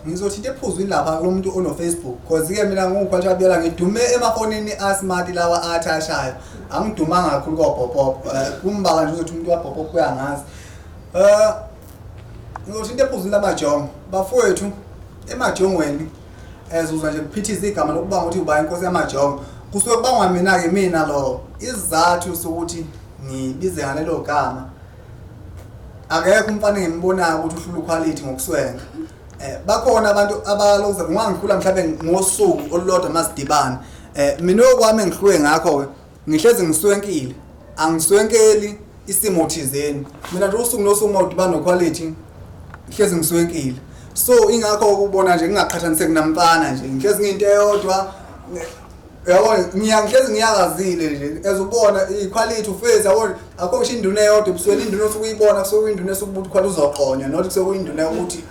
Ngizothi into ephuzwini lapha kulomuntu ono Facebook cause ke mina ngumkhwathi abiyela ngidume emafonini asmart lawa athashayo angidumanga kakhulu kwa pop kumbala nje uzothi umuntu wa pop uyangazi ngizothi into ephuzwini lamajongo bafowethu emajongweni ezuzwa nje kuphithiza igama lokuba ukuthi uba inkosi yamajongo kusuke kubangwa mina ke mina lo isizathu sokuthi ngibize ngalelo gama akekho umfana engimbonayo ukuthi uhlula quality ngokuswenga bakhona abantu abaloza ngikhula mhlawumbe ngosuku olulodwa masidibana mina okwami engihluke ngakho ke ngihlezi ngiswenkile angiswenkeli isimo thizeni mina nje usuku nosuku mawudibana no quality ngihlezi ngiswenkile so ingakho ukubona nje ngingaqhathaniseki namfana nje ngihlezi ngiyinto eyodwa yabo ngihlezi ngiyakazile nje ezubona iquality ufeza yabo akho ngisho induna eyodwa ebusweni induna osukuyibona kusukuyinduna esukubuthi quality uzoqonywa not kusukuyinduna ukuthi